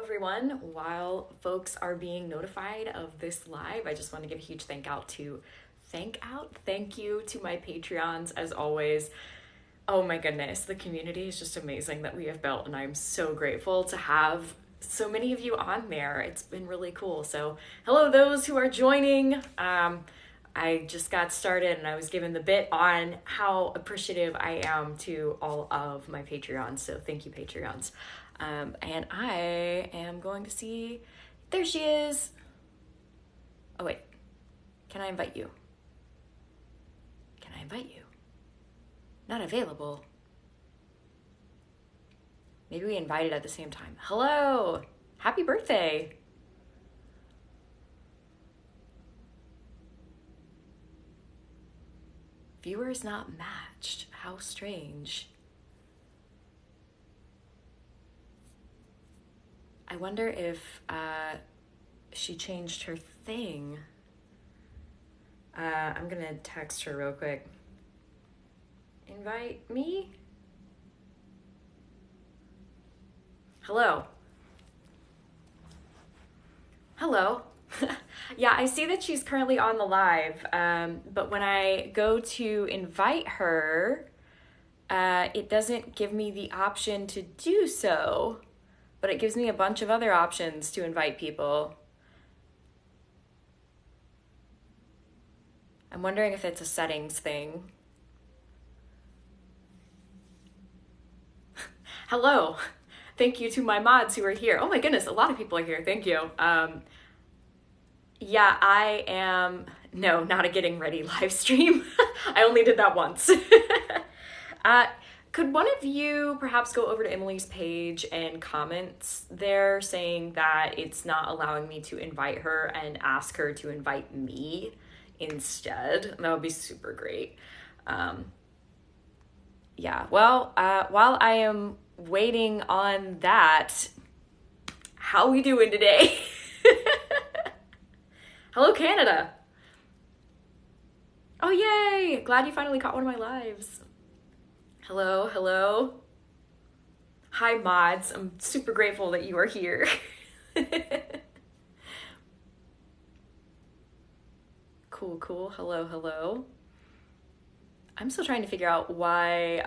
Everyone, while folks are being notified of this live, I just want to give a huge thank you to my Patreons as always. Oh my goodness, the community is just amazing that we have built, and I'm so grateful to have so many of you on there. It's been really cool. So hello those who are joining. I just got started and I was given the bit on how appreciative I am to all of my Patreons. So thank you, Patreons. And I am going to see, there she is. Oh wait, can I invite you? Can I invite you? Not available. Maybe we invited at the same time. Hello, happy birthday. Viewers not matched, how strange. I wonder if she changed her thing. I'm gonna text her real quick. Invite me? Hello. Hello. Yeah, I see that she's currently on the live, but when I go to invite her, it doesn't give me the option to do so. But it gives me a bunch of other options to invite people. I'm wondering if it's a settings thing. Hello. Thank you to my mods who are here. Oh my goodness, a lot of people are here. Thank you. Yeah, I am... No, not a getting ready live stream. I only did that once. Could one of you perhaps go over to Emily's page and comment there saying that it's not allowing me to invite her and ask her to invite me instead? That would be super great. Yeah, well, while I am waiting on that, how we doing today? Hello, Canada. Oh, yay! Glad you finally caught one of my lives. Hello, hello. Hi, mods. I'm super grateful that you are here. Cool, cool. Hello, hello. I'm still trying to figure out why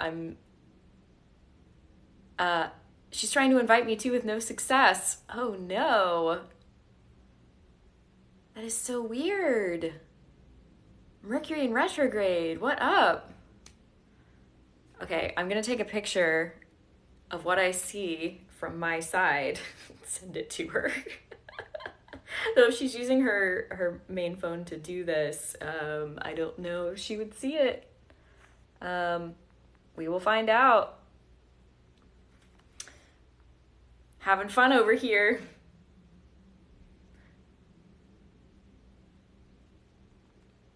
she's trying to invite me too with no success. Oh no. That is so weird. Mercury in retrograde. What up? Okay, I'm gonna take a picture of what I see from my side. Send it to her. Though if she's using her main phone to do this, I don't know if she would see it. We will find out. Having fun over here.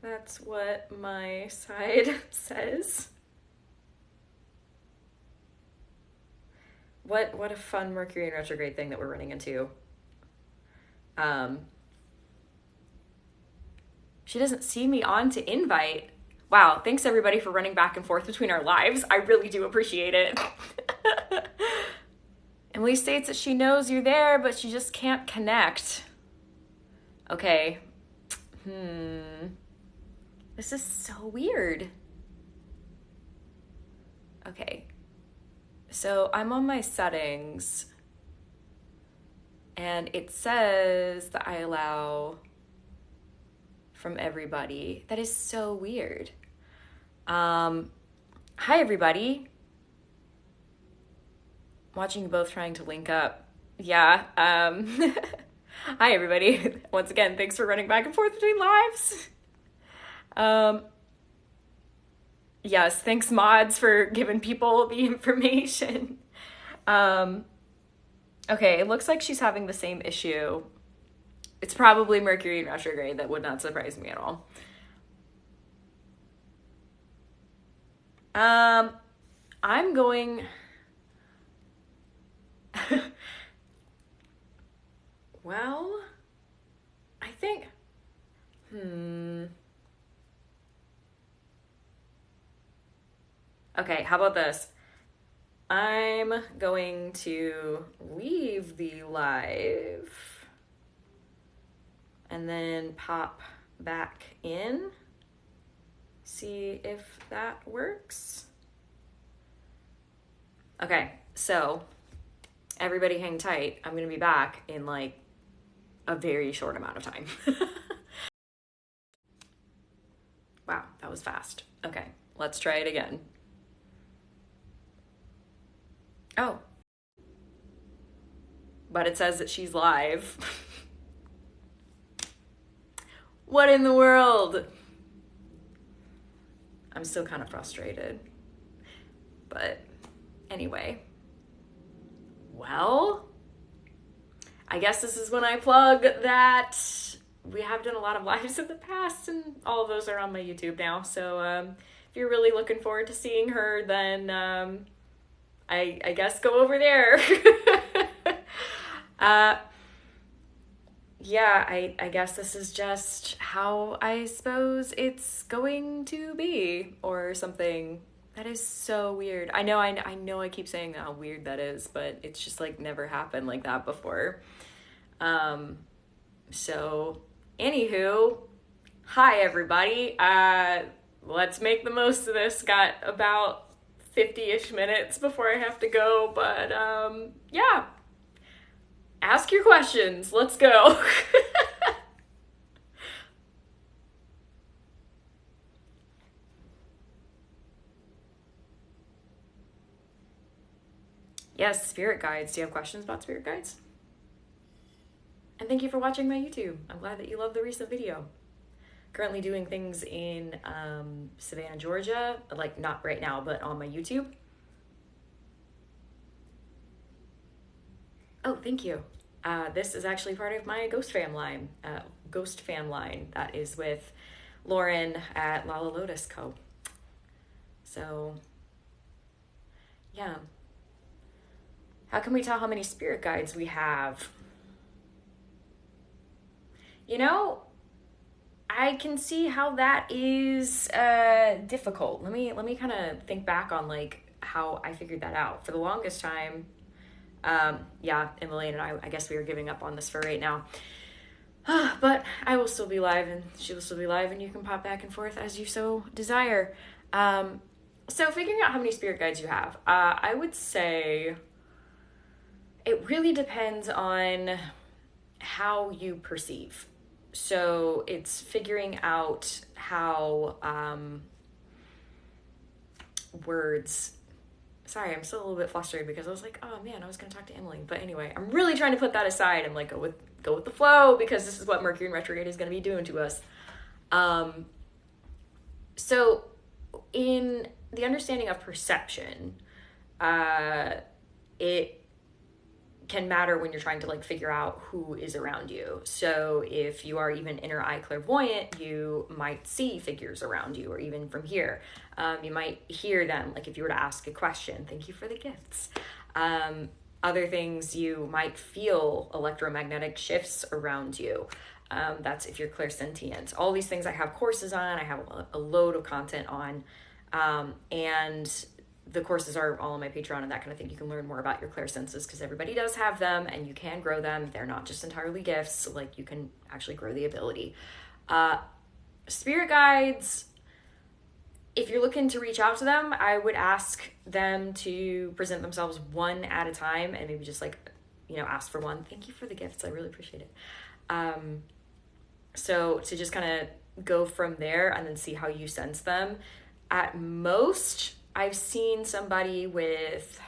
That's what my side says. What a fun Mercury in retrograde thing that we're running into. She doesn't see me on to invite. Wow, thanks everybody for running back and forth between our lives. I really do appreciate it. Emily states that she knows you're there, but she just can't connect. Okay. This is so weird. Okay. So I'm on my settings and it says that I allow from everybody. That is so weird. Hi everybody. Watching you both trying to link up. Yeah. Hi everybody. Once again, thanks for running back and forth between lives. Yes, thanks mods for giving people the information. Okay, it looks like she's having the same issue. It's probably Mercury in retrograde. That would not surprise me at all. I'm going... Well, I think... Okay, how about this? I'm going to leave the live and then pop back in. See if that works. Okay, so everybody hang tight. I'm going to be back in like a very short amount of time. Wow, that was fast. Okay, let's try it again. Oh, but it says that she's live. What in the world? I'm still kind of frustrated. But anyway. Well, I guess this is when I plug that we have done a lot of lives in the past, and all of those are on my YouTube now. So if you're really looking forward to seeing her, then I guess go over there. Yeah, I guess this is just how I suppose it's going to be, or something. That is so weird. I know I keep saying how weird that is, but it's just like never happened like that before. So anywho, hi everybody. Let's make the most of this. Got about 50-ish minutes before I have to go, but yeah. Ask your questions. Let's go. Yes, spirit guides. Do you have questions about spirit guides? And thank you for watching my YouTube. I'm glad that you loved the recent video. Currently doing things in Savannah, Georgia. Like, not right now, but on my YouTube. Oh, thank you. This is actually part of my Ghost Fam line. That is with Lauren at Lala Lotus Co. So, yeah. How can we tell how many spirit guides we have? You know, I can see how that is difficult. Let me kind of think back on like how I figured that out. For the longest time, yeah, Emily and I guess we are giving up on this for right now. But I will still be live, and she will still be live, and you can pop back and forth as you so desire. So figuring out how many spirit guides you have, I would say it really depends on how you perceive. So it's figuring out how words. Sorry, I'm still a little bit flustered because I was like, oh man, I was going to talk to Emily. But anyway, I'm really trying to put that aside and like go with the flow, because this is what Mercury in retrograde is going to be doing to us. So in the understanding of perception, it can matter when you're trying to like figure out who is around you. So if you are even inner eye clairvoyant, you might see figures around you, or even from here. You might hear them, like if you were to ask a question. Thank you for the gifts. Other things, you might feel electromagnetic shifts around you. That's if you're clairsentient. All these things I have courses on. I have a load of content on. And the courses are all on my Patreon and that kind of thing. You can learn more about your clairsenses, because everybody does have them and you can grow them. They're not just entirely gifts. Like, you can actually grow the ability. Spirit guides, if you're looking to reach out to them, I would ask them to present themselves one at a time, and maybe just like, ask for one. Thank you for the gifts. I really appreciate it. So to just kind of go from there and then see how you sense them. At most, I've seen somebody with,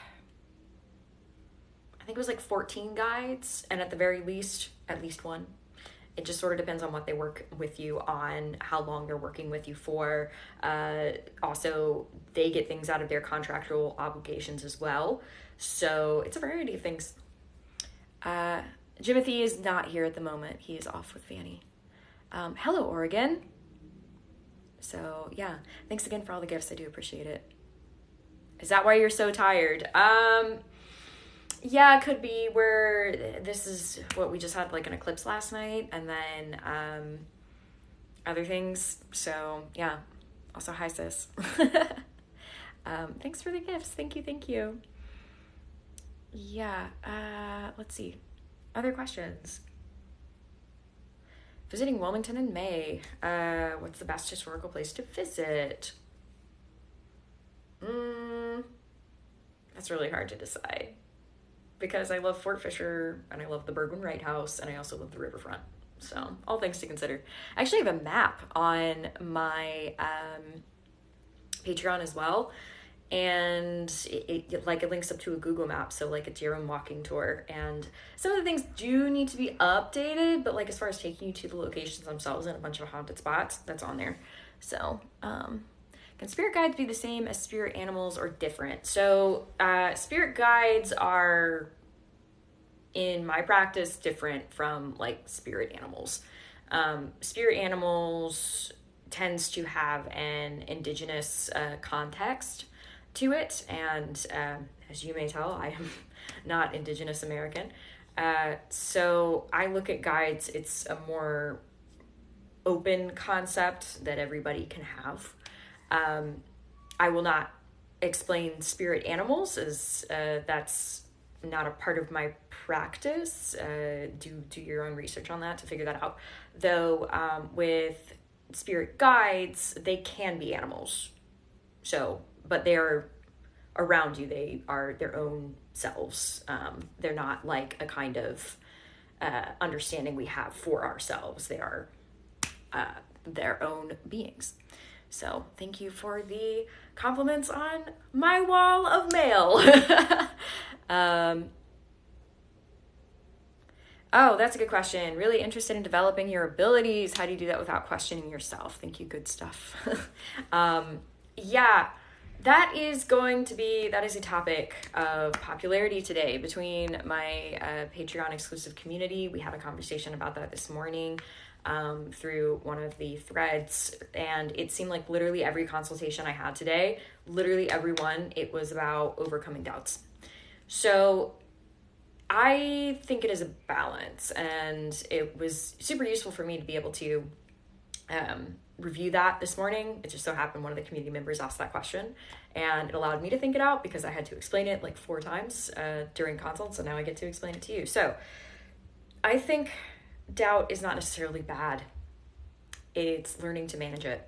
I think it was like 14 guides, and at the very least, at least one. It just sort of depends on what they work with you on, how long they're working with you for. Also, they get things out of their contractual obligations as well. So it's a variety of things. Jimothy is not here at the moment. He is off with Fanny. Hello, Oregon. So yeah, thanks again for all the gifts. I do appreciate it. Is that why you're so tired? Yeah, it could be where this is what we just had, like an eclipse last night, and then other things. So yeah, also hi sis. Thanks for the gifts. Thank you. Yeah, let's see. Other questions. Visiting Wilmington in May. What's the best historical place to visit? That's really hard to decide because I love Fort Fisher and I love the Bergman Wright House and I also love the riverfront. So, all things to consider. I actually have a map on my Patreon as well. And it links up to a Google map, so like it's your own walking tour. And some of the things do need to be updated, but like as far as taking you to the locations themselves and a bunch of haunted spots, that's on there. So, can spirit guides be the same as spirit animals or different? So, spirit guides are, in my practice, different from like spirit animals. Spirit animals tends to have an indigenous context to it, and as you may tell, I am not Indigenous American. So I look at guides, it's a more open concept that everybody can have. I will not explain spirit animals, as that's not a part of my practice. Do your own research on that to figure that out. Though with spirit guides, they can be animals. So, but they're around you. They are their own selves. They're not like a kind of understanding we have for ourselves. They are their own beings. So thank you for the compliments on my wall of mail. Oh, that's a good question. Really interested in developing your abilities. How do you do that without questioning yourself? Thank you. Good stuff. Yeah, that is a topic of popularity today between my Patreon exclusive community. We had a conversation about that this morning through one of the threads, and it seemed like literally every consultation I had today, literally everyone, it was about overcoming doubts. So I think it is a balance, and it was super useful for me to be able to review that this morning. It just so happened one of the community members asked that question, and it allowed me to think it out because I had to explain it like 4 times during consults, and now I get to explain it to you. So I think doubt is not necessarily bad. It's learning to manage it.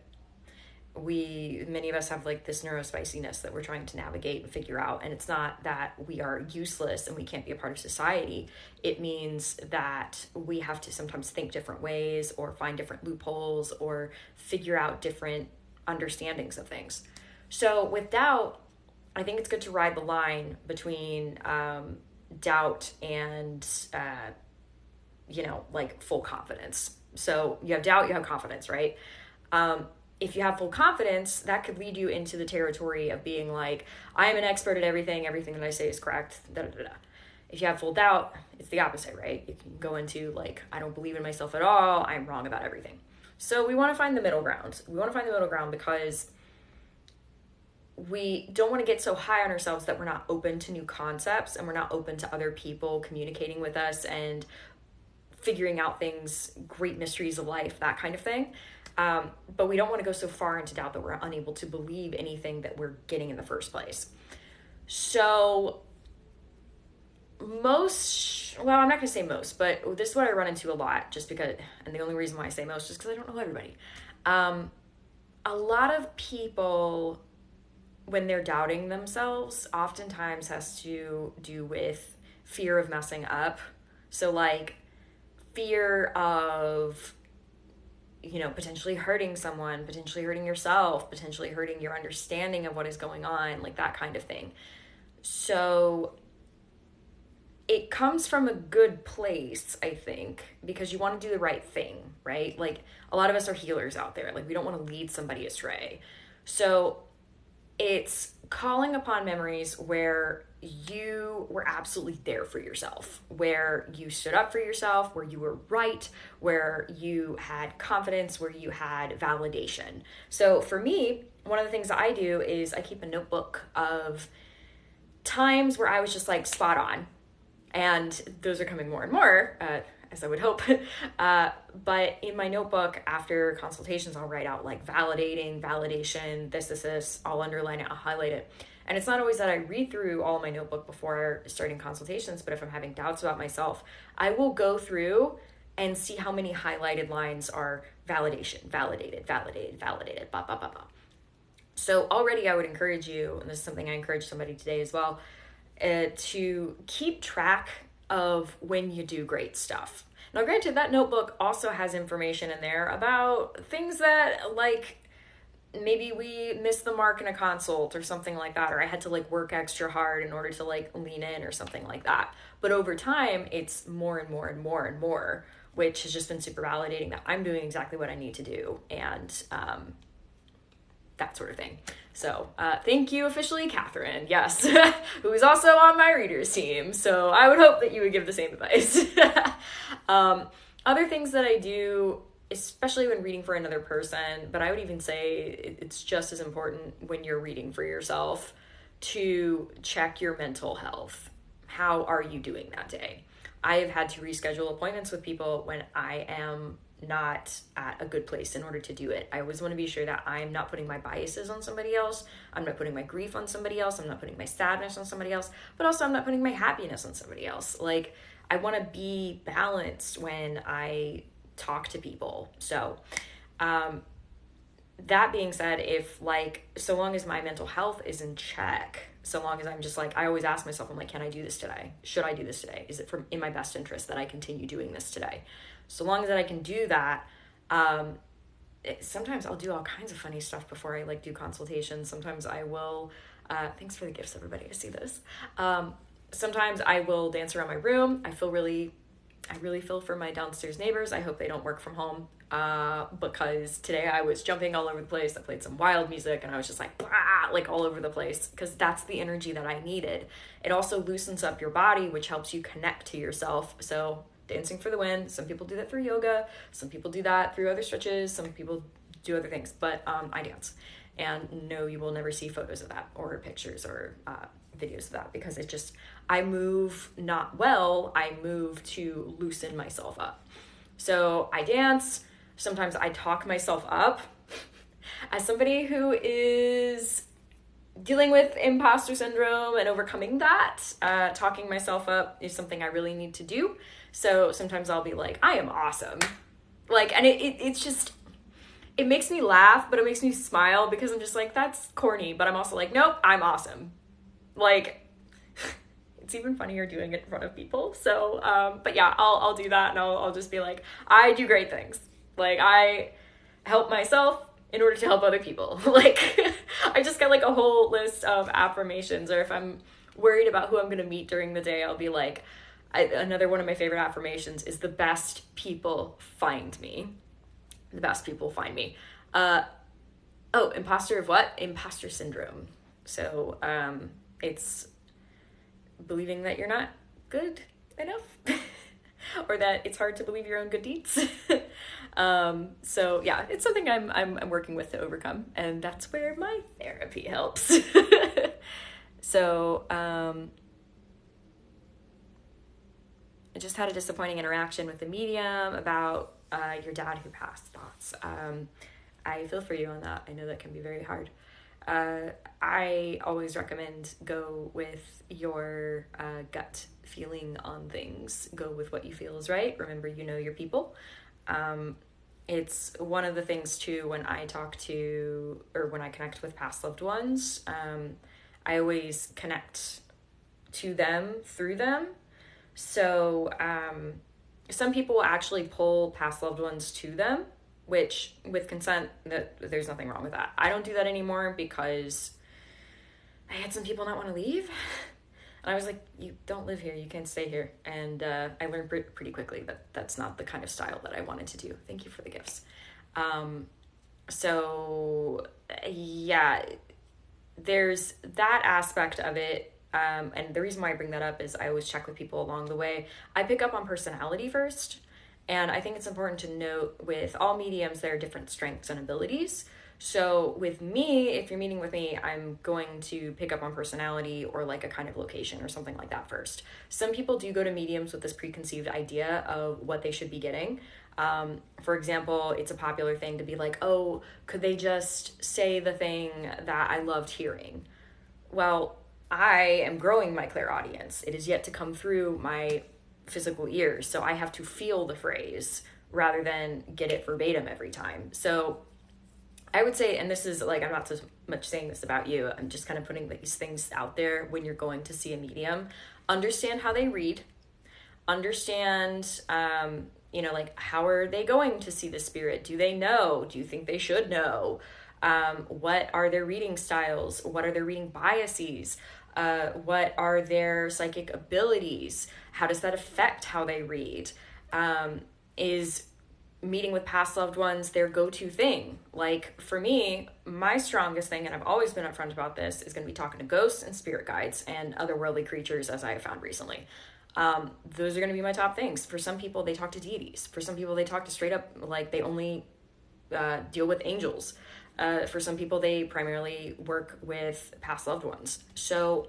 Many of us have like this neurospiciness that we're trying to navigate and figure out. And it's not that we are useless and we can't be a part of society. It means that we have to sometimes think different ways or find different loopholes or figure out different understandings of things. So with doubt, I think it's good to ride the line between doubt and, like full confidence. So you have doubt, you have confidence, right? If you have full confidence, that could lead you into the territory of being like, I am an expert at everything that I say is correct, da, da, da, da. If you have full doubt, it's the opposite, right? You can go into like, I don't believe in myself at all, I'm wrong about everything. So we want to find the middle ground. We want to find the middle ground because we don't want to get so high on ourselves that we're not open to new concepts and we're not open to other people communicating with us and figuring out things, great mysteries of life, that kind of thing. But we don't want to go so far into doubt that we're unable to believe anything that we're getting in the first place. So I'm not going to say most, but this is what I run into a lot just because, and the only reason why I say most is because I don't know everybody. A lot of people, when they're doubting themselves, oftentimes has to do with fear of messing up. So like fear of, potentially hurting someone, potentially hurting yourself, potentially hurting your understanding of what is going on, like that kind of thing. So it comes from a good place, I think, because you want to do the right thing, right? Like a lot of us are healers out there. Like we don't want to lead somebody astray. So it's calling upon memories where you were absolutely there for yourself, where you stood up for yourself, where you were right, where you had confidence, where you had validation. So for me, one of the things that I do is I keep a notebook of times where I was just like spot on. And those are coming more and more, as I would hope. But in my notebook, after consultations, I'll write out like validation, this, I'll underline it, I'll highlight it. And it's not always that I read through all of my notebook before starting consultations, but if I'm having doubts about myself, I will go through and see how many highlighted lines are validation, validated, blah, blah, blah, blah. So already I would encourage you, and this is something I encourage somebody today as well, to keep track of when you do great stuff. Now, granted, that notebook also has information in there about things that, like, maybe we missed the mark in a consult or something like that, or I had to like work extra hard in order to like lean in or something like that. But over time, it's more and more and more and more, which has just been super validating that I'm doing exactly what I need to do, and that sort of thing. So thank you officially, Catherine, yes, who is also on my readers team. So I would hope that you would give the same advice. Other things that I do, especially when reading for another person, but I would even say it's just as important when you're reading for yourself, to check your mental health. How are you doing that day? I have had to reschedule appointments with people when I am not at a good place in order to do it. I always want to be sure that I'm not putting my biases on somebody else. I'm not putting my grief on somebody else. I'm not putting my sadness on somebody else, but also I'm not putting my happiness on somebody else. Like, I want to be balanced when I talk to people. So, that being said, if like, so long as my mental health is in check, so long as I'm just like, I always ask myself, I'm like, can I do this today? Should I do this today? Is it in my best interest that I continue doing this today? So long as I can do that, sometimes I'll do all kinds of funny stuff before I like do consultations. Sometimes I will, thanks for the gifts, everybody, I see this. Sometimes I will dance around my room. I really feel for my downstairs neighbors. I hope they don't work from home, because today I was jumping all over the place. I played some wild music and I was just like, blah, like all over the place, because that's the energy that I needed. It also loosens up your body, which helps you connect to yourself. So dancing for the win. Some people do that through yoga. Some people do that through other stretches. Some people do other things, but I dance. And no, you will never see photos of that or pictures or videos of that, because it just, I move not well, I move to loosen myself up. So I dance. Sometimes I talk myself up. As somebody who is dealing with imposter syndrome and overcoming that, talking myself up is something I really need to do. So sometimes I'll be like, I am awesome. Like, and it's just, it makes me laugh, but it makes me smile, because I'm just like, that's corny, but I'm also like, nope, I'm awesome. Like, it's even funnier doing it in front of people. So, but yeah, I'll do that, and I'll just be like, I do great things. Like, I help myself in order to help other people. Like, I just got like a whole list of affirmations, or if I'm worried about who I'm going to meet during the day, I'll be like, another one of my favorite affirmations is, the best people find me. The best people find me. Imposter of what? Imposter syndrome. So, it's believing that you're not good enough or that it's hard to believe your own good deeds. So yeah, it's something I'm working with to overcome, and that's where my therapy helps. So, I just had a disappointing interaction with the medium about your dad who passed. Thoughts. I feel for you on that. I know that can be very hard. I always recommend go with your gut feeling on things. Go with what you feel is right. Remember, you know your people. It's one of the things too, when I talk to, or when I connect with past loved ones, I always connect to them through them. So some people will actually pull past loved ones to them, which with consent, there's nothing wrong with that. I don't do that anymore because I had some people not want to leave. And I was like, you don't live here, you can't stay here. And I learned pretty quickly that that's not the kind of style that I wanted to do. Thank you for the gifts. So yeah, there's that aspect of it. And the reason why I bring that up is I always check with people along the way. I pick up on personality first. And I think it's important to note, with all mediums, there are different strengths and abilities. So with me, if you're meeting with me, I'm going to pick up on personality or like a kind of location or something like that first. Some people do go to mediums with this preconceived idea of what they should be getting. For example, it's a popular thing to be like, oh, could they just say the thing that I loved hearing? well, I am growing my clairaudience. It is yet to come through my physical ears. So I have to feel the phrase rather than get it verbatim every time. So I would say, and this is like, I'm not so much saying this about you, I'm just kind of putting these things out there when you're going to see a medium. Understand how they read. Understand, like, how are they going to see the spirit? Do they know? Do you think they should know? What are their reading styles? What are their reading biases? What are their psychic abilities? How does that affect how they read? Is meeting with past loved ones their go-to thing? Like, for me, my strongest thing, and I've always been upfront about this, is going to be talking to ghosts and spirit guides and otherworldly creatures, as I have found recently. Those are going to be my top things. For some people, they talk to deities. For some people, they talk to straight up, like, they only deal with angels. For some people, they primarily work with past loved ones. So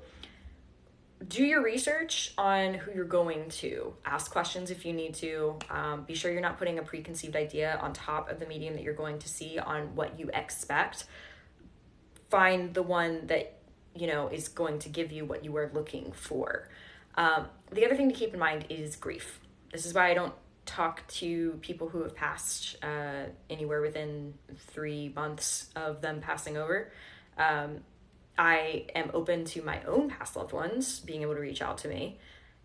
do your research on who you're going to. Ask questions if you need to. Be sure you're not putting a preconceived idea on top of the medium that you're going to see on what you expect. Find the one that, is going to give you what you are looking for. The other thing to keep in mind is grief. This is why I don't talk to people who have passed anywhere within 3 months of them passing over. I am open to my own past loved ones being able to reach out to me,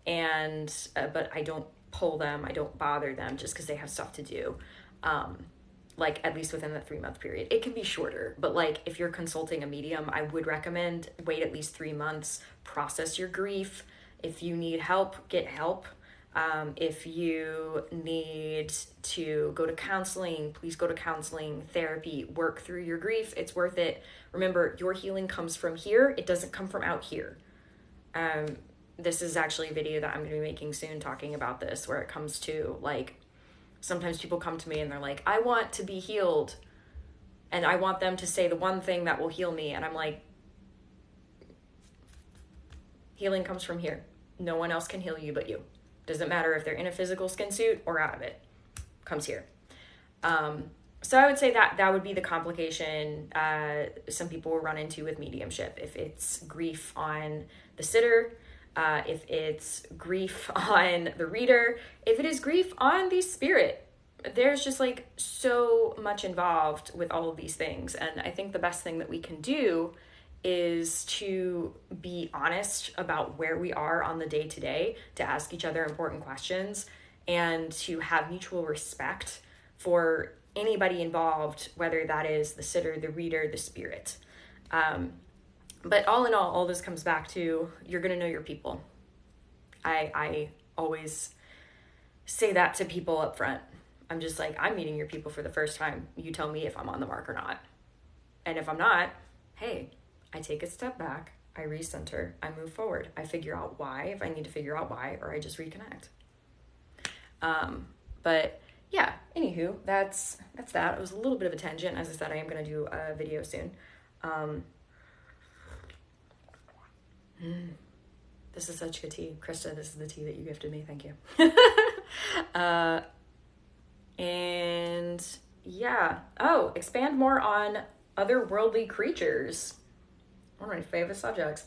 and but I don't pull them, I don't bother them just because they have stuff to do. Like, at least within the 3-month period. It can be shorter, but like, if you're consulting a medium, I would recommend wait at least 3 months, process your grief. If you need help, get help. If you need to go to counseling, please go to counseling, therapy, work through your grief. It's worth it. Remember, your healing comes from here. It doesn't come from out here. This is actually a video that I'm going to be making soon talking about this, where it comes to, like, sometimes people come to me and they're like, I want to be healed, and I want them to say the one thing that will heal me. And I'm like, healing comes from here. No one else can heal you but you. Doesn't matter if they're in a physical skin suit or out of it. Comes here. So I would say that would be the complication some people will run into with mediumship. If it's grief on the sitter, if it's grief on the reader, if it is grief on the spirit. There's just, like, so much involved with all of these things. And I think the best thing that we can do is to be honest about where we are on the day-to-day, to ask each other important questions, and to have mutual respect for anybody involved, whether that is the sitter, the reader, the spirit. But all in all this comes back to, you're going to know your people. I always say that to people up front. I'm just like, I'm meeting your people for the first time. You tell me if I'm on the mark or not. And if I'm not, hey, I take a step back, I recenter, I move forward. I figure out why, if I need to figure out why, or I just reconnect. But yeah, anywho, that's that. It was a little bit of a tangent. As I said, I am going to do a video soon. This is such good tea. Krista, this is the tea that you gifted me. Thank you. And yeah. Oh, expand more on otherworldly creatures. One of my favorite subjects.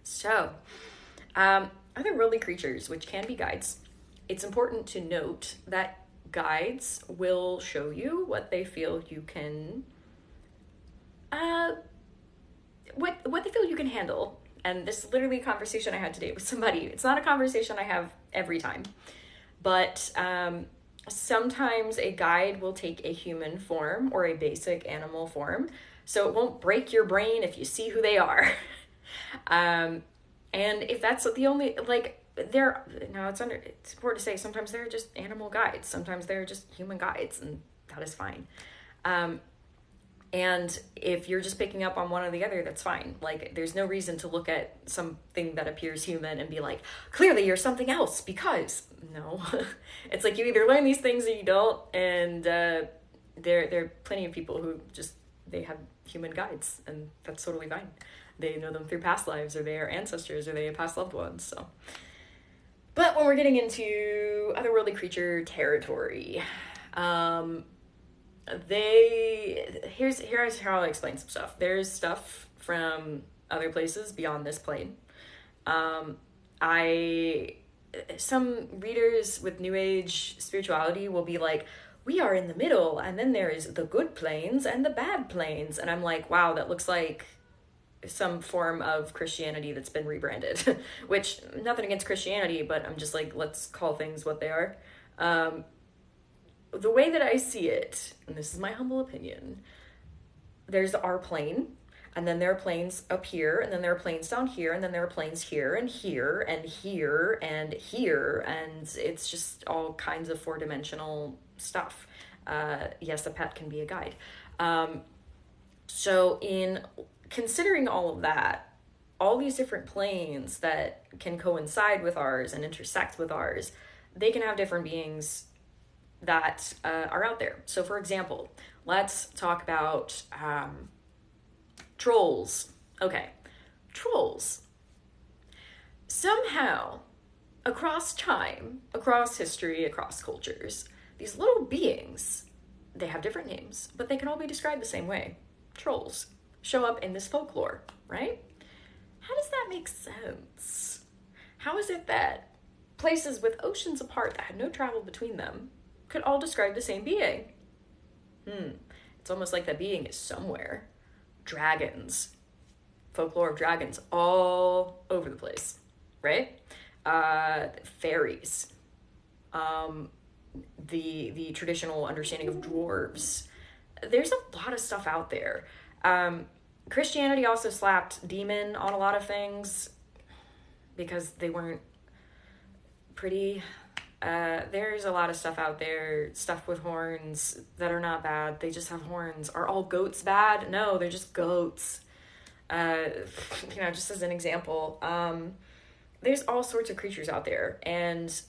So, otherworldly creatures, which can be guides. It's important to note that guides will show you what they feel you can, what they feel you can handle. And this is literally a conversation I had today with somebody. It's not a conversation I have every time, but sometimes a guide will take a human form or a basic animal form, so it won't break your brain if you see who they are. And if that's the only, like, it's important to say, sometimes they're just animal guides, sometimes they're just human guides, and that is fine. And if you're just picking up on one or the other, that's fine. Like, there's no reason to look at something that appears human and be like, clearly you're something else, because no. It's like, you either learn these things or you don't. And there are plenty of people who just, they have human guides, and that's totally fine. They know them through past lives, or they are ancestors, or they are past loved ones. So, but when we're getting into otherworldly creature territory, Here's how I'll explain some stuff. There's stuff from other places beyond this plane. I Some readers with New Age spirituality will be like, we are in the middle, and then there is the good planes and the bad planes. And I'm like, wow, that looks like some form of Christianity that's been rebranded. Which, nothing against Christianity, but I'm just like, let's call things what they are. The way that I see it, and this is my humble opinion, there's our plane, and then there are planes up here, and then there are planes down here, and then there are planes here and here and here and here, and it's just all kinds of four-dimensional stuff. Yes, a pet can be a guide. So in considering all of that, all these different planes that can coincide with ours and intersect with ours, they can have different beings that are out there. So for example, let's talk about trolls. Okay, trolls. Somehow, across time, across history, across cultures, these little beings, they have different names, but they can all be described the same way. Trolls show up in this folklore, right? How does that make sense? How is it that places with oceans apart that had no travel between them could all describe the same being? It's almost like that being is somewhere. Dragons, folklore of dragons all over the place, right? Fairies, the traditional understanding of dwarves. There's a lot of stuff out there. Christianity also slapped demon on a lot of things because they weren't pretty. There's a lot of stuff out there, stuff with horns that are not bad. They just have horns. Are all goats bad? No, they're just goats. Just as an example, there's all sorts of creatures out there, and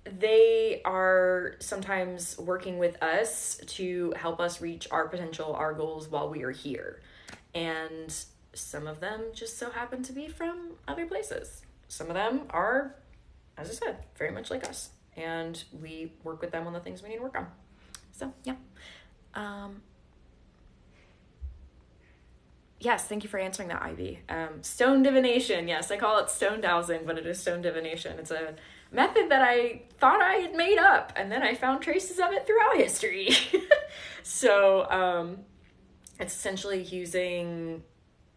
they are sometimes working with us to help us reach our potential, our goals while we are here. And some of them just so happen to be from other places. Some of them are, as I said, very much like us, and we work with them on the things we need to work on. So, yeah. Yes, thank you for answering that, Ivy. Stone divination. Yes, I call it stone dowsing, but it is stone divination. It's a method that I thought I had made up, and then I found traces of it throughout history. So, it's essentially using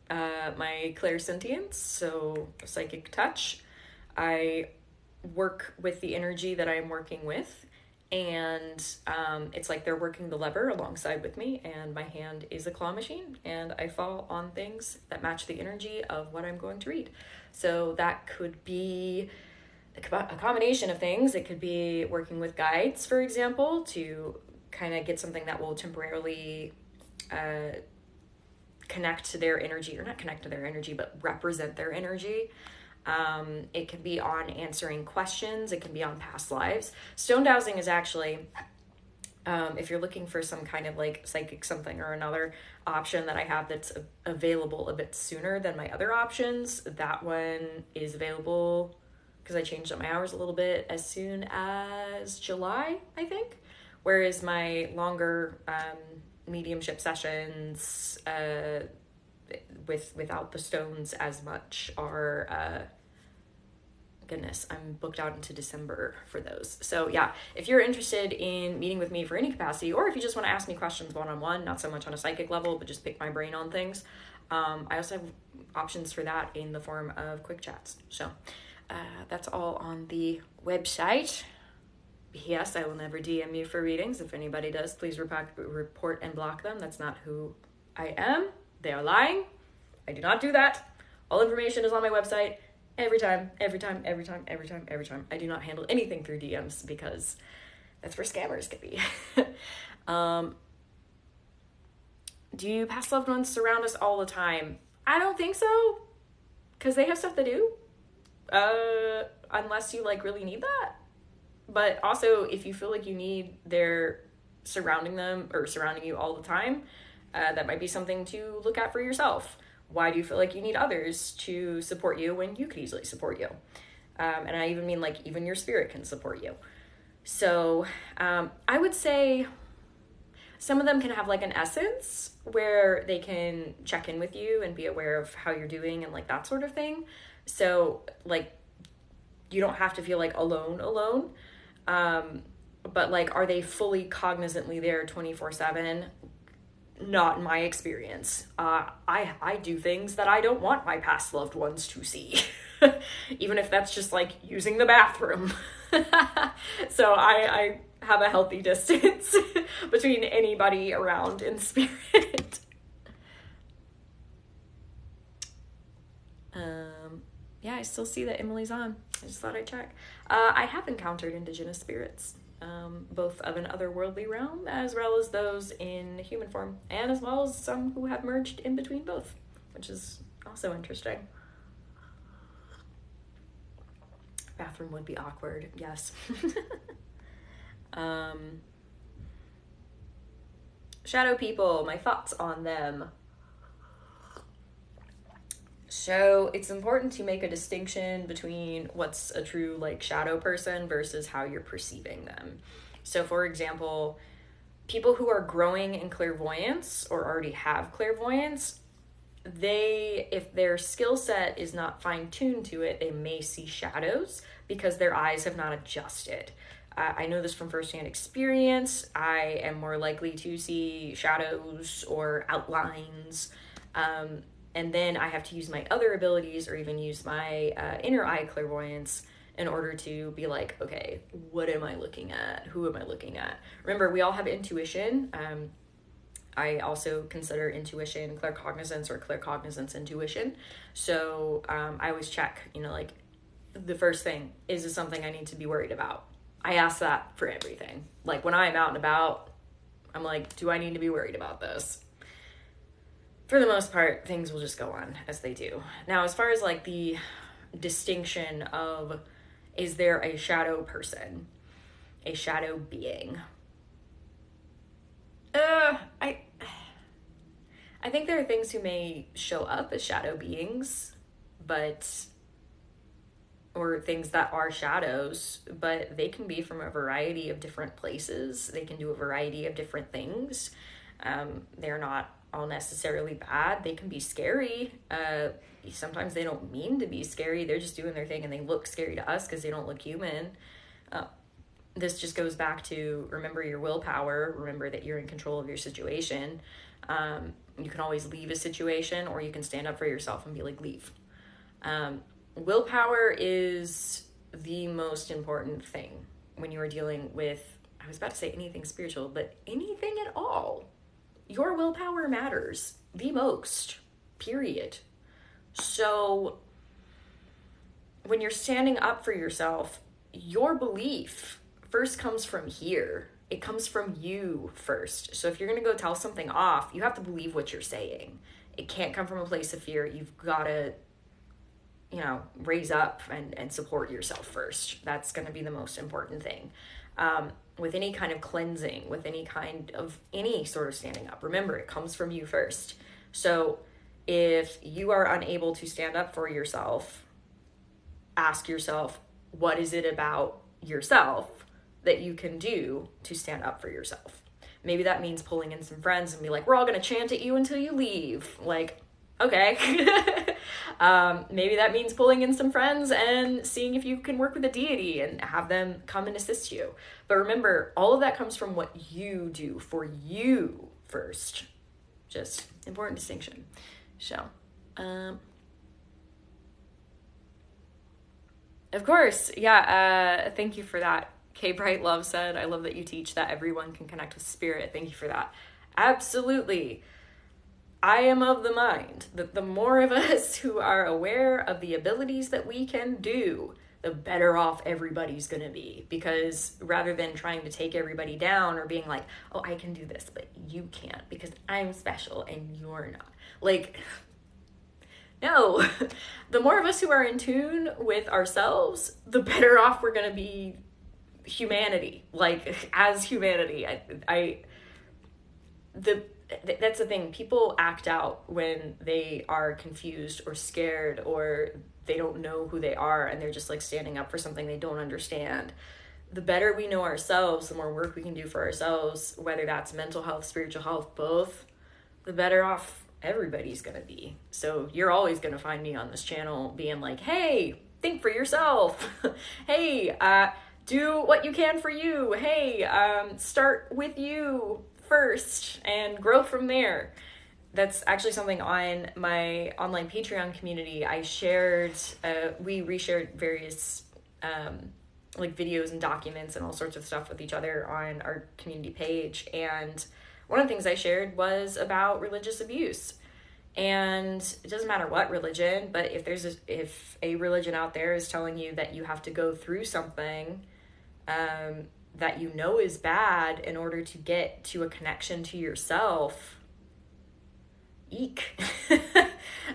my clairsentience, so psychic touch. I work with the energy that I'm working with, and it's like they're working the lever alongside with me, and my hand is a claw machine, and I fall on things that match the energy of what I'm going to read. So that could be a combination of things. It could be working with guides, for example, to kind of get something that will temporarily connect to their energy, or not connect to their energy, but represent their energy. It can be on answering questions. It can be on past lives. Stone dowsing is actually, if you're looking for some kind of like psychic something or another option that I have that's available a bit sooner than my other options, that one is available because I changed up my hours a little bit as soon as July, I think. Whereas my longer mediumship sessions without the stones as much are goodness, I'm booked out into December for those. So yeah, if you're interested in meeting with me for any capacity, or if you just want to ask me questions one-on-one, not so much on a psychic level, but just pick my brain on things, I also have options for that in the form of quick chats. So that's all on the website. Yes, I will never DM you for readings. If anybody does, please report and block them. That's not who I am. They are lying. I do not do that. All information is on my website every time. I do not handle anything through DMs because that's where scammers can be. Do past loved ones surround us all the time? I don't think so, because they have stuff to do. Unless you like really need that. But also, if you feel like you need their surrounding you all the time, that might be something to look at for yourself. Why do you feel like you need others to support you when you could easily support you? And I even mean like even your spirit can support you. So I would say Some of them can have like an essence where they can check in with you and be aware of how you're doing and like that sort of thing. So like you don't have to feel like alone. But like, are they fully cognizantly there 24/7? Not in my experience. I do things that I don't want my past loved ones to see, even if that's just like using the bathroom. So I have a healthy distance between anybody around in spirit. Yeah, I still see that Emily's on. I just thought I'd check. I have encountered indigenous spirits, both of an otherworldly realm as well as those in human form, and as well as some who have merged in between both, which is also interesting. Bathroom would be awkward, yes. Shadow people, my thoughts on them. So it's important to make a distinction between what's a true like shadow person versus how you're perceiving them. So for example, people who are growing in clairvoyance or already have clairvoyance, if their skill set is not fine-tuned to it, they may see shadows because their eyes have not adjusted. I know this from firsthand experience. I am more likely to see shadows or outlines, and then I have to use my other abilities or even use my inner eye clairvoyance in order to be like, okay, what am I looking at? Who am I looking at? Remember, we all have intuition. I also consider intuition claircognizance or claircognizance intuition. So I always check, like the first thing, is this something I need to be worried about? I ask that for everything. Like when I'm out and about, I'm like, do I need to be worried about this? For the most part, things will just go on as they do. Now, as far as like the distinction of, is there a shadow person, a shadow being? I think there are things who may show up as shadow beings, or things that are shadows, but they can be from a variety of different places. They can do a variety of different things. They're not all necessarily bad. They can be scary. Sometimes they don't mean to be scary. They're just doing their thing and they look scary to us because they don't look human. This just goes back to remember your willpower. Remember that you're in control of your situation. You can always leave a situation, or you can stand up for yourself and be like, leave. Willpower is the most important thing when you are dealing with, I was about to say anything spiritual, but anything at all. Your willpower matters the most, period. So when you're standing up for yourself, your belief first comes from here. It comes from you first. So if you're going to go tell something off, you have to believe what you're saying. It can't come from a place of fear. You've got to, raise up and support yourself first. That's going to be the most important thing. With any kind of cleansing, with any sort of standing up, remember, it comes from you first. So if you are unable to stand up for yourself, ask yourself, what is it about yourself that you can do to stand up for yourself? Maybe that means pulling in some friends and be like, we're all going to chant at you until you leave. Like, okay. Maybe that means pulling in some friends and seeing if you can work with a deity and have them come and assist you. But remember, all of that comes from what you do for you first. Just important distinction. So, of course, yeah, thank you for that. K Bright Love said, I love that you teach that everyone can connect with spirit. Thank you for that. Absolutely. I am of the mind that the more of us who are aware of the abilities that we can do, the better off everybody's going to be. Because rather than trying to take everybody down or being like, oh, I can do this, but you can't because I'm special and you're not. Like, no. The more of us who are in tune with ourselves, the better off we're going to be humanity. Like, as humanity. That's the thing. People act out when they are confused or scared or they don't know who they are and they're just like standing up for something they don't understand. the better we know ourselves, the more work we can do for ourselves, whether that's mental health, spiritual health, both, the better off everybody's going to be. So you're always going to find me on this channel being like, hey, think for yourself. Hey, do what you can for you. Hey, start with you first and grow from there. That's actually something on my online Patreon community. I shared, we reshared various like videos and documents and all sorts of stuff with each other on our community page. And one of the things I shared was about religious abuse. And it doesn't matter what religion, but if a religion out there is telling you that you have to go through something that you know is bad in order to get to a connection to yourself, eek.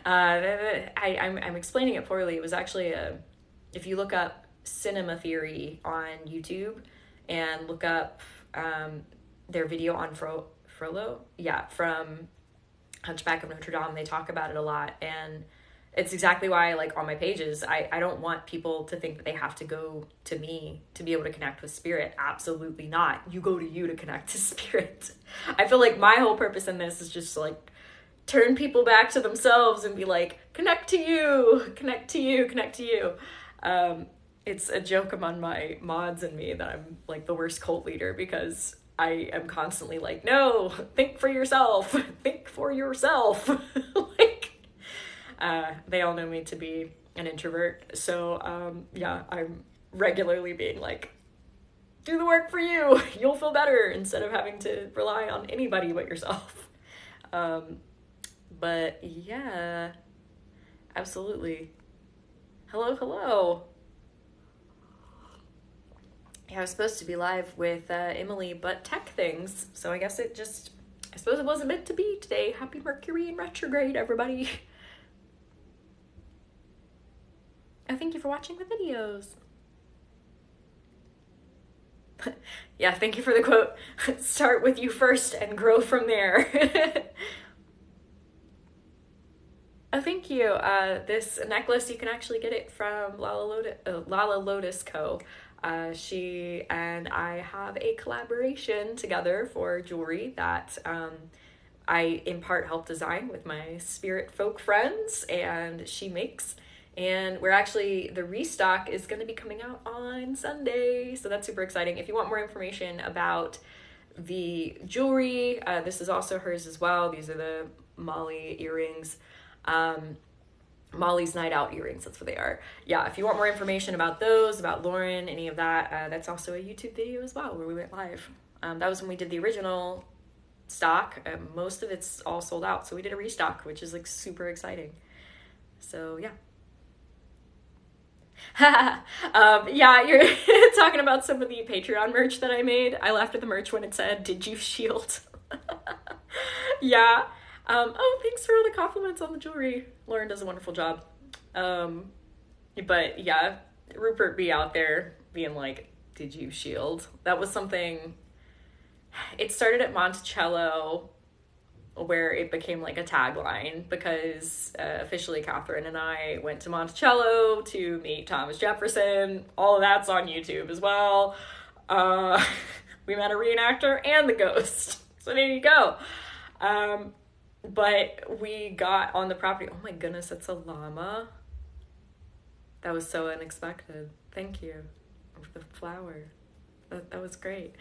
I'm explaining it poorly. It was actually if you look up cinema theory on YouTube and look up their video on Frollo, from Hunchback of Notre Dame, they talk about it a lot. And it's exactly why, like, on my pages, I don't want people to think that they have to go to me to be able to connect with spirit. Absolutely not. You go to you to connect to spirit. I feel like my whole purpose in this is just to, like, turn people back to themselves and be like, connect to you, connect to you, connect to you. It's a joke among my mods and me that I'm like the worst cult leader, because I am constantly like, no, think for yourself, think for yourself. Like, they all know me to be an introvert. So, I'm regularly being like, do the work for you. You'll feel better, instead of having to rely on anybody but yourself. But yeah, absolutely. Hello. Yeah, I was supposed to be live with Emily, but tech things. So I guess I suppose it wasn't meant to be today. Happy Mercury in retrograde, everybody. Thank you for watching the videos. Yeah, thank you for the quote. Start with you first and grow from there. Oh, thank you. This necklace, you can actually get it from Lala Lotus Co. She and I have a collaboration together for jewelry that I in part help design with my spirit folk friends, and she makes. And the restock is going to be coming out on Sunday, so that's super exciting. If you want more information about the jewelry, this is also hers as well. These are the Molly earrings. Molly's Night Out earrings, that's what they are. Yeah, if you want more information about those, about Lauren, any of that, that's also a YouTube video as well where we went live. That was when we did the original stock. Most of it's all sold out, so we did a restock, which is like super exciting. So yeah. Yeah, you're talking about some of the Patreon merch that I made. I laughed at the merch when it said, "Did you shield?" Yeah. Thanks for all the compliments on the jewelry. Lauren does a wonderful job. But yeah, Rupert be out there being like, "Did you shield?" That was something. It started at Monticello, where it became like a tagline, because officially Catherine and I went to Monticello to meet Thomas Jefferson. All of that's on YouTube as well. We met a reenactor and the ghost. So there you go. But we got on the property. Oh my goodness, that's a llama. That was so unexpected. Thank you. With the flower. That was great.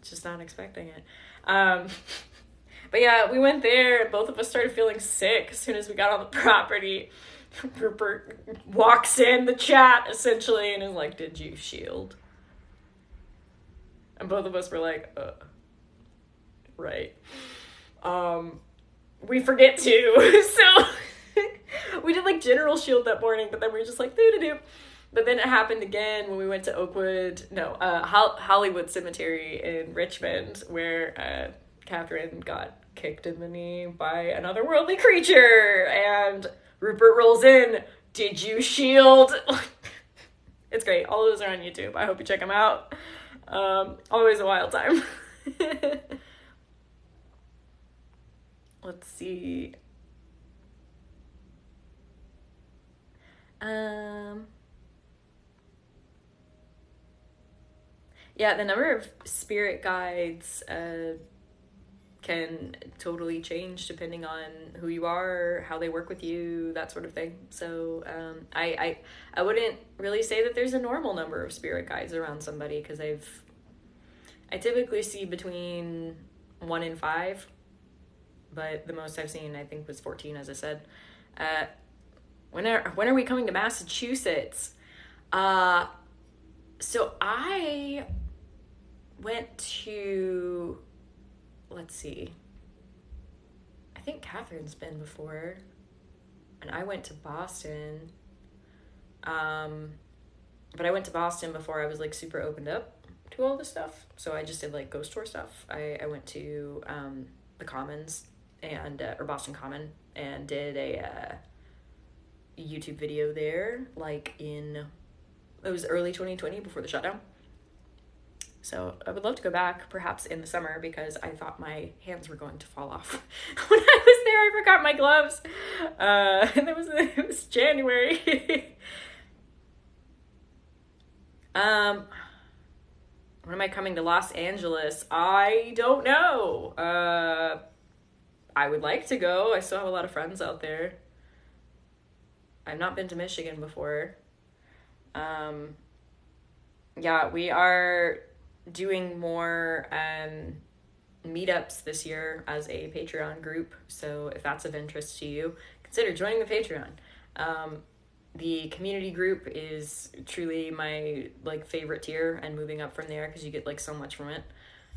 Just not expecting it. But yeah, we went there and both of us started feeling sick as soon as we got on the property. Rupert walks in the chat essentially and is like, "Did you shield?" And both of us were like, right. We forget to. So we did like general shield that morning, but then we were just like, doo-doo-doo. But then it happened again when we went to Hollywood Cemetery in Richmond, where Catherine got kicked in the knee by an otherworldly creature, and Rupert rolls in, "Did you shield?" It's great. All of those are on YouTube. I hope you check them out. Always a wild time. Let's see. Yeah, the number of spirit guides can totally change depending on who you are, how they work with you, that sort of thing. So I wouldn't really say that there's a normal number of spirit guides around somebody, because I typically see between 1 and 5, but the most I've seen I think was 14, as I said. When are we coming to Massachusetts? So I went to, let's see, I think Catherine's been before, and I went to Boston. But I went to Boston before I was like super opened up to all this stuff. So I just did like ghost tour stuff. I went to the Commons and or Boston Common, and did a YouTube video there, like it was early 2020 before the shutdown. So I would love to go back, perhaps in the summer, because I thought my hands were going to fall off when I was there. I forgot my gloves, and it was January. When am I coming to Los Angeles? I don't know. I would like to go. I still have a lot of friends out there. I've not been to Michigan before. Yeah, we are doing more meetups this year as a Patreon group. So if that's of interest to you, consider joining the Patreon. The community group is truly my like favorite tier, and moving up from there, because you get like so much from it.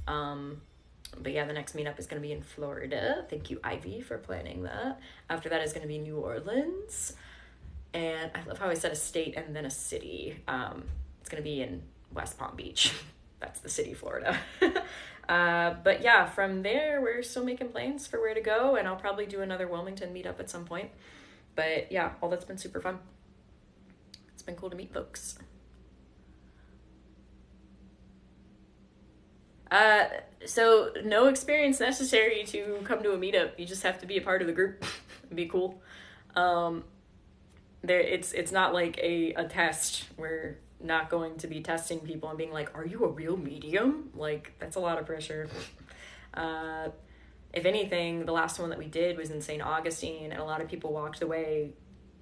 But yeah, the next meetup is going to be in Florida. Thank you, Ivy, for planning that. After that is going to be New Orleans. And I love how I said a state and then a city. It's going to be in West Palm Beach. That's the city, Florida. But yeah, from there, we're still making plans for where to go. And I'll probably do another Wilmington meetup at some point. But yeah, all that's been super fun. It's been cool to meet folks. So no experience necessary to come to a meetup. You just have to be a part of the group and be cool. It's not like a test. We're not going to be testing people and being like, are you a real medium? Like, that's a lot of pressure. If anything, the last one that we did was in St. Augustine, and a lot of people walked away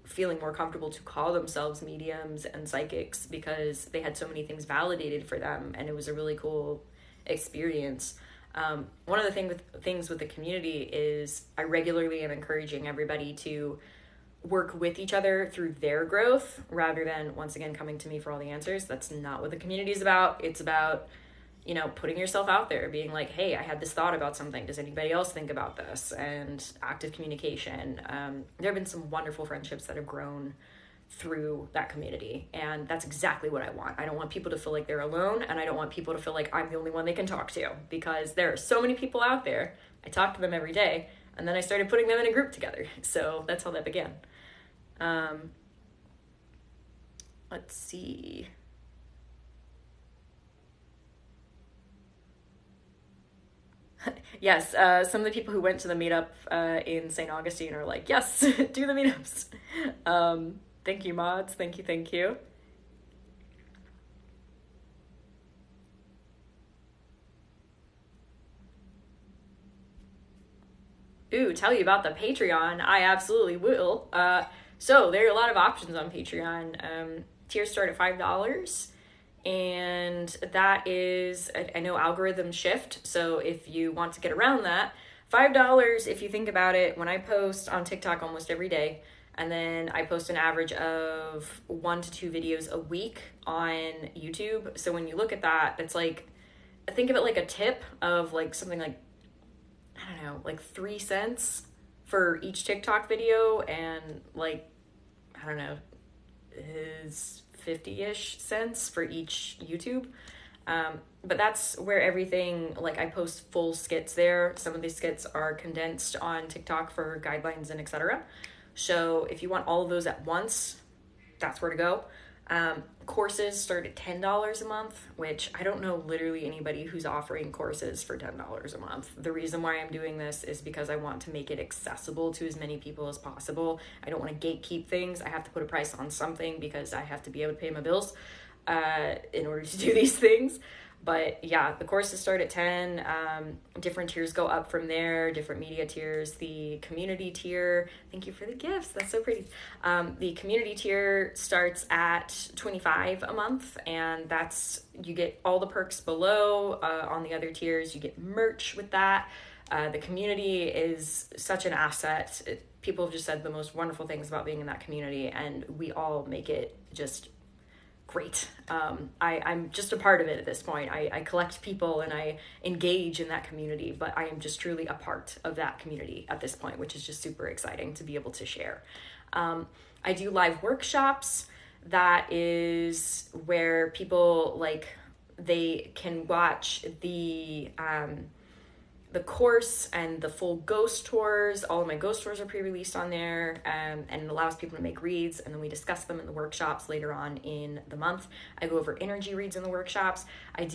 feeling more comfortable to call themselves mediums and psychics because they had so many things validated for them, and it was a really cool experience. One of the things with the community is I regularly am encouraging everybody to work with each other through their growth, rather than, once again, coming to me for all the answers. That's not what the community is about. It's about, putting yourself out there, being like, hey, I had this thought about something. Does anybody else think about this? And active communication. There have been some wonderful friendships that have grown through that community, and that's exactly what I want. I don't want people to feel like they're alone, and I don't want people to feel like I'm the only one they can talk to, because there are so many people out there. I talk to them every day, and then I started putting them in a group together. So that's how that began. Let's see. Yes, some of the people who went to the meetup in St. Augustine are like, yes, do the meetups. Thank you, mods. Thank you. Ooh, tell you about the Patreon. I absolutely will. So there are a lot of options on Patreon. Tiers start at $5. And that is, I know algorithms shift, so if you want to get around that, $5, if you think about it, when I post on TikTok almost every day, and then I post an average of 1 to 2 videos a week on YouTube. So when you look at that, it's like, think of it like a tip of like something like, I don't know, like 3 cents for each TikTok video, and like, I don't know, is 50-ish cents for each YouTube. But that's where everything, like I post full skits there. Some of these skits are condensed on TikTok for guidelines and etc. So if you want all of those at once, that's where to go. Courses start at $10 a month, which I don't know literally anybody who's offering courses for $10 a month. The reason why I'm doing this is because I want to make it accessible to as many people as possible. I don't want to gatekeep things. I have to put a price on something because I have to be able to pay my bills in order to do these things. But yeah, the courses start at 10. Different tiers go up from there, different media tiers. The community tier, thank you for the gifts, that's so pretty. The community tier starts at 25 a month, and that's, you get all the perks below. On the other tiers, you get merch with that. The community is such an asset. People have just said the most wonderful things about being in that community, and we all make it just great. I'm just a part of it at this point. I collect people and I engage in that community, but I am just truly a part of that community at this point, which is just super exciting to be able to share. I do live workshops. That is where people, like, they can watch the course and the full ghost tours. All of my ghost tours are pre-released on there, and it allows people to make reads, and then we discuss them in the workshops later on in the month. I go over energy reads in the workshops. I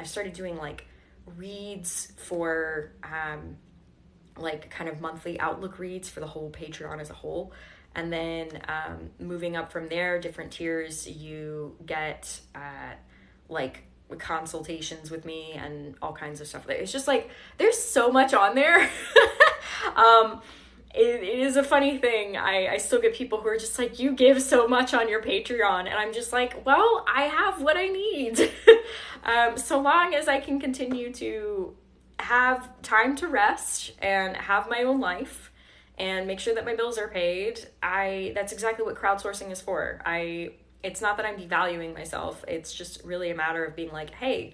started doing like reads for like kind of monthly outlook reads for the whole Patreon as a whole. And then moving up from there, different tiers, you get like consultations with me and all kinds of stuff. It's just like, there's so much on there. It is a funny thing. I still get people who are just like, you give so much on your Patreon. And I'm just like, well, I have what I need. So long as I can continue to have time to rest and have my own life and make sure that my bills are paid, that's exactly what crowdsourcing is for. It's not that I'm devaluing myself. It's just really a matter of being like, hey,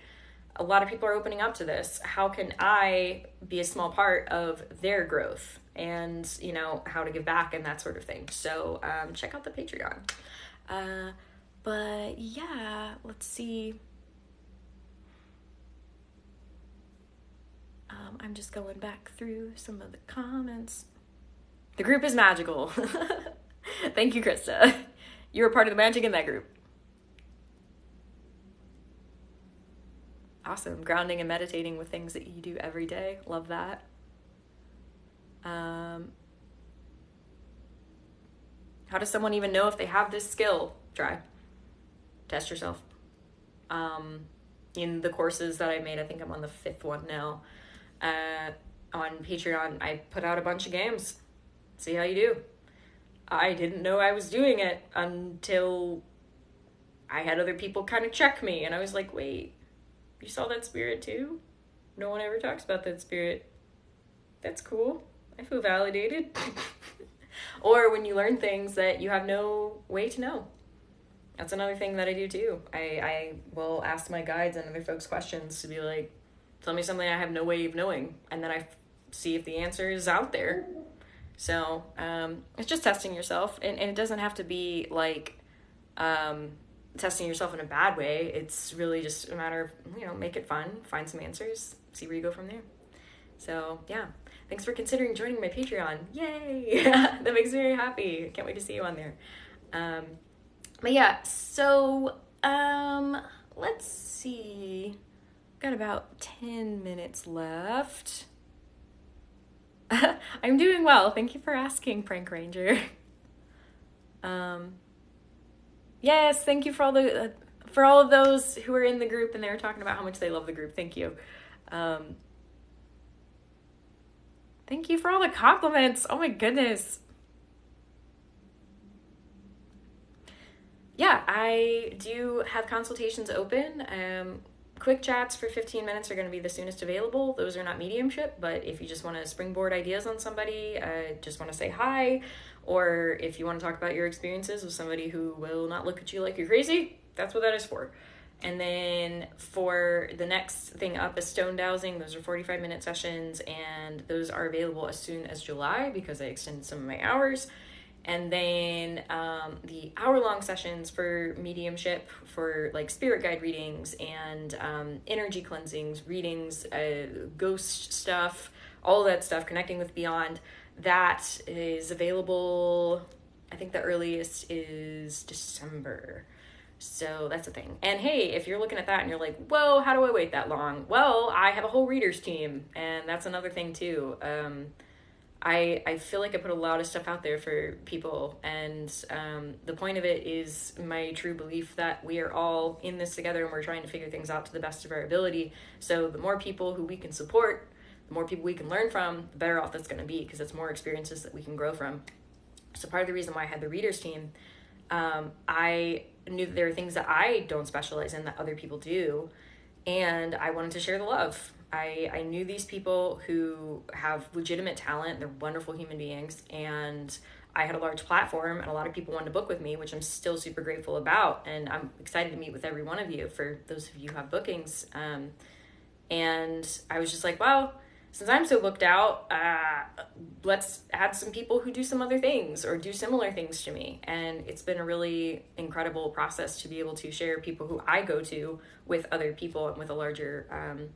a lot of people are opening up to this. How can I be a small part of their growth, and, you know, how to give back and that sort of thing. So check out the Patreon. But yeah, let's see. I'm just going back through some of the comments. The group is magical. Thank you, Krista. You're a part of the magic in that group. Awesome. Grounding and meditating with things that you do every day. Love that. How does someone even know if they have this skill? Try. Test yourself. In the courses that I made, I think I'm on the 5th one now. On Patreon, I put out a bunch of games. See how you do. I didn't know I was doing it until I had other people kind of check me, and I was like, wait, you saw that spirit too? No one ever talks about that spirit. That's cool. I feel validated. Or when you learn things that you have no way to know. That's another thing that I do too. I will ask my guides and other folks questions to be like, tell me something I have no way of knowing, and then I see if the answer is out there. So it's just testing yourself, and it doesn't have to be like testing yourself in a bad way. It's really just a matter of, you know, make it fun, find some answers, see where you go from there. So yeah, thanks for considering joining my Patreon. Yay! That makes me very happy. Can't wait to see you on there. But yeah, so let's see. Got about 10 minutes left. I'm doing well. Thank you for asking, Prank Ranger. Yes, thank you for all of those who are in the group and they were talking about how much they love the group. Thank you. Thank you for all the compliments. Oh my goodness. Yeah, I do have consultations open. Quick chats for 15 minutes are going to be the soonest available. Those are not mediumship, but if you just want to springboard ideas on somebody, just want to say hi, or if you want to talk about your experiences with somebody who will not look at you like you're crazy, that's what that is for. And then for the next thing up is stone dowsing. Those are 45-minute sessions, and those are available as soon as July because I extended some of my hours. And then the hour-long sessions for mediumship, for like spirit guide readings and energy cleansings, readings, ghost stuff, all that stuff, connecting with beyond, that is available. I think the earliest is December. So that's a thing. And hey, if you're looking at that and you're like, whoa, how do I wait that long? Well, I have a whole readers team, and that's another thing too. I feel like I put a lot of stuff out there for people, and the point of it is my true belief that we are all in this together and we're trying to figure things out to the best of our ability. So the more people who we can support, the more people we can learn from, the better off that's going to be, because it's more experiences that we can grow from. So part of the reason why I had the readers team, I knew that there are things that I don't specialize in that other people do, and I wanted to share the love. I knew these people who have legitimate talent. They're wonderful human beings, and I had a large platform, and a lot of people wanted to book with me, which I'm still super grateful about, and I'm excited to meet with every one of you, for those of you who have bookings. And I was just like, well, since I'm so booked out, let's add some people who do some other things or do similar things to me. And it's been a really incredible process to be able to share people who I go to with other people and with a larger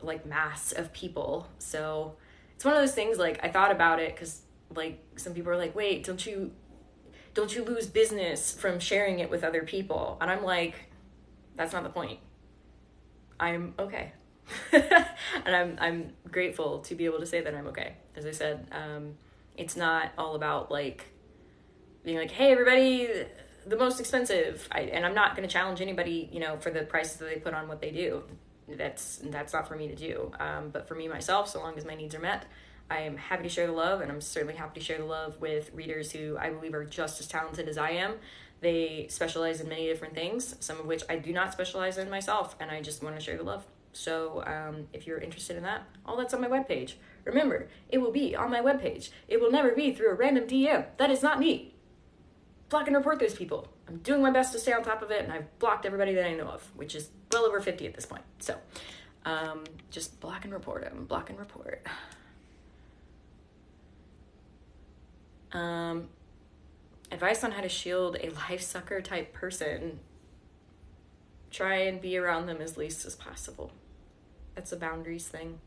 like mass of people. So it's one of those things, like, I thought about it because, like, some people are like, wait, don't you lose business from sharing it with other people? And I'm like, that's not the point. I'm okay. And I'm grateful to be able to say that I'm okay. As I said, it's not all about like being like, hey everybody, the most expensive. And I'm not going to challenge anybody, you know, for the prices that they put on what they do. That's not for me to do. But for me, myself, so long as my needs are met, I am happy to share the love, and I'm certainly happy to share the love with readers who I believe are just as talented as I am. They specialize in many different things, some of which I do not specialize in myself, and I just want to share the love. So if you're interested in that, all that's on my webpage. Remember, it will be on my webpage. It will never be through a random DM. That is not me. Block and report those people. I'm doing my best to stay on top of it, and I've blocked everybody that I know of, which is well over 50 at this point. So just block and report them. Block and report. Advice on how to shield a life sucker type person. Try and be around them as least as possible. That's a boundaries thing.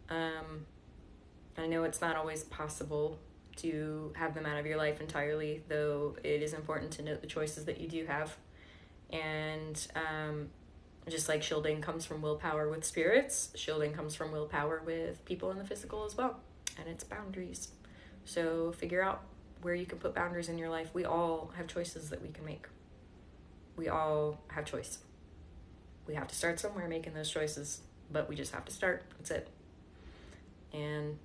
I know it's not always possible to have them out of your life entirely, though it is important to note the choices that you do have. And just like shielding comes from willpower with spirits, shielding comes from willpower with people in the physical as well. And it's boundaries. So figure out where you can put boundaries in your life. We all have choices that we can make. We all have choice. We have to start somewhere making those choices, but we just have to start. That's it. And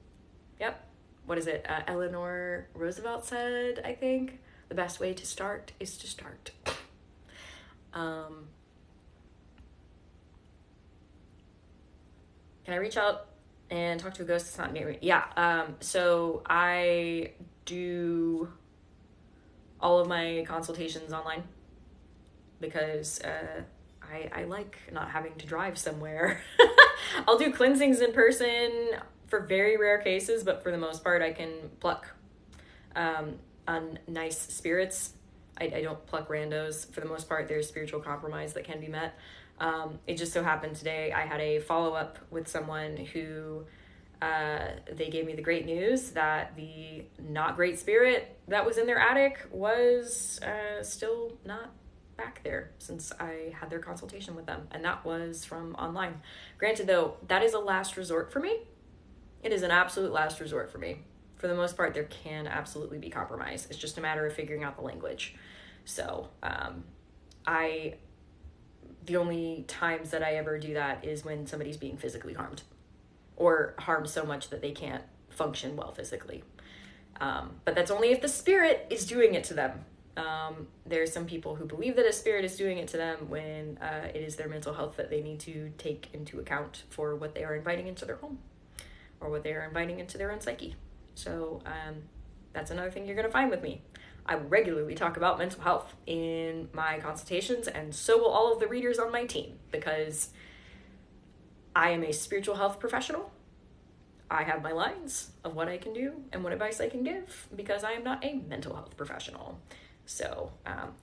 yep. What is it? Eleanor Roosevelt said, I think, the best way to start is to start. Can I reach out and talk to a ghost that's not near me? Yeah. So I do all of my consultations online because I like not having to drive somewhere. I'll do cleansings in person for very rare cases, but for the most part, I can pluck on nice spirits. I don't pluck randos. For the most part, there's spiritual compromise that can be met. It just so happened today I had a follow-up with someone who they gave me the great news that the not great spirit that was in their attic was still not back there since I had their consultation with them, and that was from online. Granted, though, that is a last resort for me. It is an absolute last resort for me. For the most part, there can absolutely be compromise. It's just a matter of figuring out the language. So the only times that I ever do that is when somebody's being physically harmed or harmed so much that they can't function well physically. But that's only if the spirit is doing it to them. There's some people who believe that a spirit is doing it to them when it is their mental health that they need to take into account for what they are inviting into their home or what they are inviting into their own psyche. So that's another thing you're going to find with me. I regularly talk about mental health in my consultations, and so will all of the readers on my team, because I am a spiritual health professional. I have my lines of what I can do and what advice I can give, because I am not a mental health professional. So,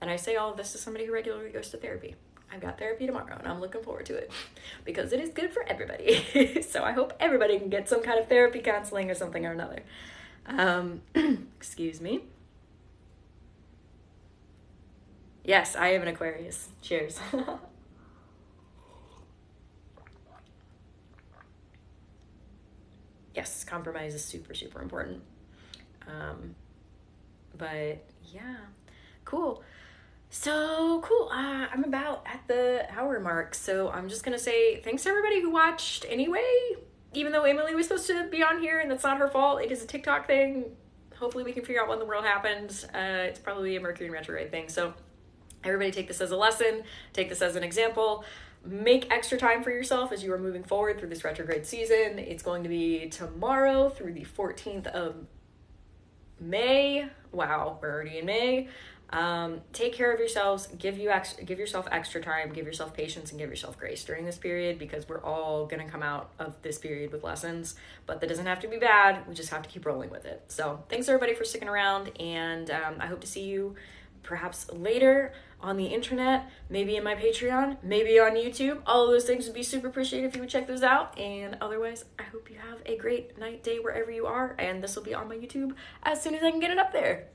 and I say all of this to somebody who regularly goes to therapy. I've got therapy tomorrow, and I'm looking forward to it because it is good for everybody. So I hope everybody can get some kind of therapy, counseling, or something or another. Excuse me. Yes, I am an Aquarius. Cheers. yes, compromise is super, super important. But yeah, cool. So cool. I'm about at the hour mark, so I'm just gonna say thanks to everybody who watched anyway. Even though Emily was supposed to be on here and that's not her fault, it is a TikTok thing. Hopefully we can figure out when the world happened. It's probably a Mercury retrograde thing. So everybody take this as a lesson, take this as an example. Make extra time for yourself as you are moving forward through this retrograde season. It's going to be tomorrow through the 14th of May. Wow, we're already in May. Take care of yourselves, give yourself extra time, give yourself patience, and give yourself grace during this period, because we're all gonna come out of this period with lessons, but that doesn't have to be bad. We just have to keep rolling with it. So thanks everybody for sticking around, and I hope to see you perhaps later on the internet, maybe in my Patreon, maybe on YouTube. All of those things would be super appreciated if you would check those out. And otherwise, I hope you have a great night, day, wherever you are. And this will be on my YouTube as soon as I can get it up there.